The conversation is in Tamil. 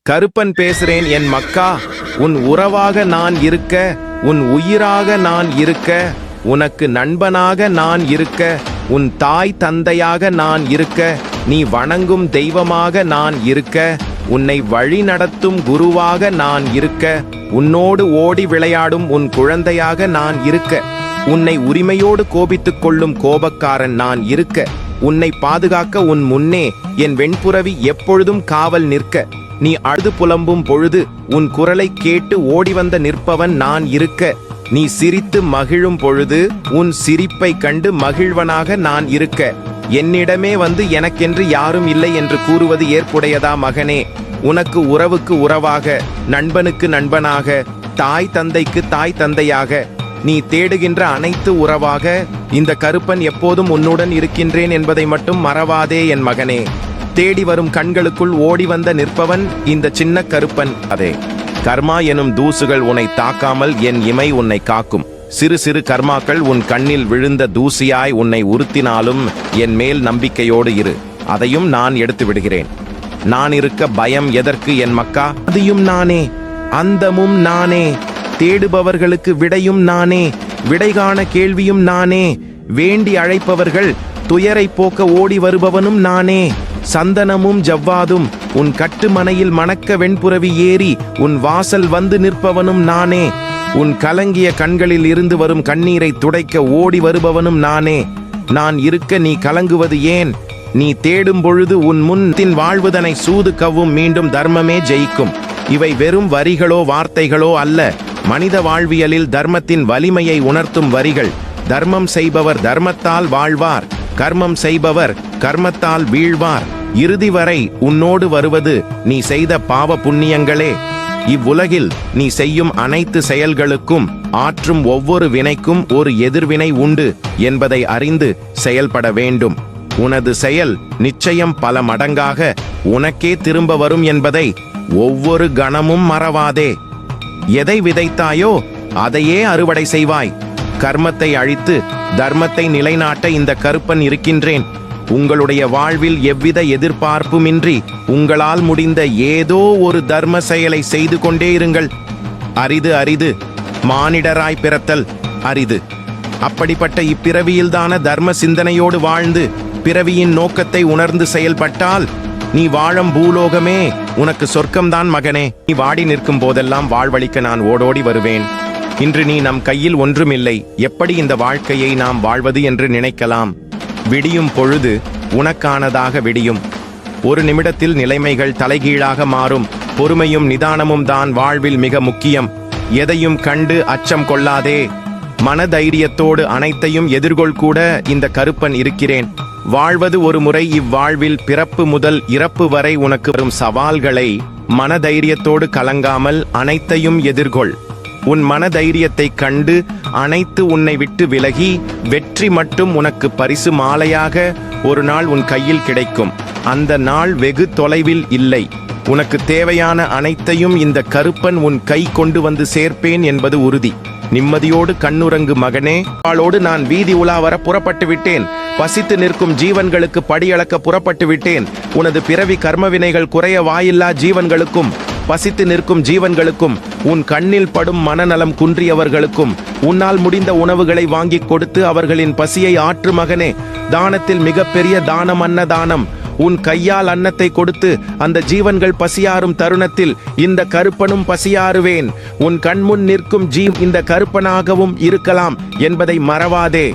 கருப்பன் பேசுறேன் என் மக்கா. உன் உறவாக நான் இருக்க, உன் உயிராக நான் இருக்க, உனக்கு நண்பனாக நான் இருக்க, உன் தாய் தந்தையாக நான் இருக்க, நீ வணங்கும் தெய்வமாக நான் இருக்க, உன்னை வழி நடத்தும் குருவாக நான் இருக்க, உன்னோடு ஓடி விளையாடும் உன் குழந்தையாக நான் இருக்க, உன்னை உரிமையோடு கோபித்துக் கொள்ளும் கோபக்காரன் நான் இருக்க, உன்னை பாதுகாக்க உன் முன்னே என் வெண்புறவி எப்பொழுதும் காவல் நிற்க, நீ அழுது புலம்பும் பொழுது உன் குரலை கேட்டு ஓடி வந்த நிற்பவன் நான் இருக்க, நீ சிரித்து மகிழும் பொழுது உன் சிரிப்பை கண்டு மகிழ்வனாக நான் இருக்க, என்னிடமே வந்து எனக்கென்று யாரும் இல்லை என்று கூறுவது ஏற்புடையதா மகனே? உனக்கு உறவுக்கு உறவாக, நண்பனுக்கு நண்பனாக, தாய் தந்தைக்கு தாய் தந்தையாக, நீ தேடுகின்ற அனைத்து உறவாக இந்த கருப்பன் எப்போதும் உன்னுடன் இருக்கின்றேன் என்பதை மட்டும் மறவாதே என் மகனே. தேடி வரும் கண்களுக்குள் ஓடி வந்த நிற்பவன் இந்த சின்ன கருப்பன். அதே கர்மா எனும் தூசுகள் உன்னை தாக்காமல் என் இமை உன்னை காக்கும். சிறு சிறு கர்மாக்கள் உன் கண்ணில் விழுந்த தூசியாய் உன்னை உறுத்தினாலும் என் மேல் நம்பிக்கையோடு இரு, அதையும் நான் எடுத்து விடுகிறேன். நான் இருக்க பயம் எதற்கு என் மக்கா? அதையும் நானே, அந்தமும் நானே, தேடுபவர்களுக்கு விடையும் நானே, விடை காண கேள்வியும் நானே, வேண்டி அழைப்பவர்கள் துயரை போக்க ஓடி வருபவனும் நானே, சந்தனமும் ஜவ்வாதும் உன் கட்டுமனையில் மணக்க வெண்புறவி ஏறி உன் வாசல் வந்து நிற்பவனும் நானே, உன் கலங்கிய கண்களில் இருந்து வரும் கண்ணீரை துடைக்க ஓடி வருபவனும் நானே. நான் இருக்க நீ கலங்குவது ஏன்? நீ தேடும் பொழுது உன் முன்தின் வாழ்வுதனை சூது கவ்வும் மீண்டும் தர்மமே ஜெயிக்கும். இவை வெறும் வரிகளோ வார்த்தைகளோ அல்ல, மனித வாழ்வியலில் தர்மத்தின் வலிமையை உணர்த்தும் வரிகள். தர்மம் செய்பவர் தர்மத்தால் வாழ்வார், கர்மம் செய்பவர் கர்மத்தால் வீழ்வார். இறுதி வரை உன்னோடு வருவது நீ செய்த பாவ புண்ணியங்களே. இவ்வுலகில் நீ செய்யும் அனைத்து செயல்களுக்கும், ஆற்றும் ஒவ்வொரு வினைக்கும் ஒரு எதிர்வினை உண்டு என்பதை அறிந்து செயல்பட வேண்டும். உனது செயல் நிச்சயம் பல மடங்காக உனக்கே திரும்ப வரும் என்பதை ஒவ்வொரு கணமும் மறவாதே. எதை விதைத்தாயோ அதையே அறுவடை செய்வாய். கர்மத்தை அழித்து தர்மத்தை நிலைநாட்ட இந்த கருப்பன் இருக்கின்றேன். உங்களுடைய வாழ்வில் எவ்வித எதிர்பார்ப்புமின்றி உங்களால் முடிந்த ஏதோ ஒரு தர்ம செயலை செய்து கொண்டே இருங்கள். அரிது அரிது மானிடராய் பிறத்தல் அரிது. அப்படிப்பட்ட இப்பிறவியில்தான தர்ம சிந்தனையோடு வாழ்ந்து பிறவியின் நோக்கத்தை உணர்ந்து செயல்பட்டால் நீ வாழும் பூலோகமே உனக்கு சொர்க்கம்தான் மகனே. நீ வாடி நிற்கும் போதெல்லாம் வாழ்வழிக்க நான் ஓடோடி வருவேன். இன்று நீ நம் கையில் ஒன்றுமில்லை, எப்படி இந்த வாழ்க்கையை நாம் வாழ்வது என்று நினைக்கலாம். விடியும் பொழுது உனக்கானதாக விடியும். ஒரு நிமிடத்தில் நிலைமைகள் தலைகீழாக மாறும். பொறுமையும் நிதானமும் தான் வாழ்வில் மிக முக்கியம். எதையும் கண்டு அச்சம் கொள்ளாதே. மனதைரியத்தோடு அனைத்தையும் எதிர்கொள். கூட இந்த கருப்பன் இருக்கிறேன். வாழ்வது ஒரு முறை. இவ்வாழ்வில் பிறப்பு முதல் இறப்பு வரை உனக்கு வரும் சவால்களை மனதைரியத்தோடு கலங்காமல் அனைத்தையும் எதிர்கொள். உன் மனதைரியத்தை கண்டு அனைத்து உன்னை விட்டு விலகி வெற்றி மட்டும் உனக்கு பரிசு மாலையாக ஒரு நாள் உன் கையில் கிடைக்கும். அந்த நாள் வெகு தொலைவில் இல்லை. உனக்கு தேவையான அனைத்தையும் இந்த கருப்பன் உன் கை கொண்டு வந்து சேர்ப்பேன் என்பது உறுதி. நிம்மதியோடு கண்ணுறங்கு மகனே. அவளோடு நான் வீதி உலா வர புறப்பட்டு விட்டேன். பசித்து நிற்கும் ஜீவன்களுக்கு படியளக்க புறப்பட்டு விட்டேன். உனது பிறவி கர்மவினைகள் குறைய வாயில்லா ஜீவன்களுக்கும், பசித்து நிற்கும் ஜீவன்களுக்கும், உன் கண்ணில் படும் மனநலம் குன்றியவர்களுக்கும் உன்னால் முடிந்த உணவுகளை வாங்கி கொடுத்து அவர்களின் பசியை ஆற்று மகனே. தானத்தில் மிகப்பெரிய தானம் அன்னதானம். உன் கையால் அன்னத்தை கொடுத்து அந்த ஜீவன்கள் பசியாறும் தருணத்தில் இந்த கருப்பனும் பசியாறுவேன். உன் கண்முன் நிற்கும் இந்த கருப்பனாகவும் இருக்கலாம் என்பதை மறவாதே.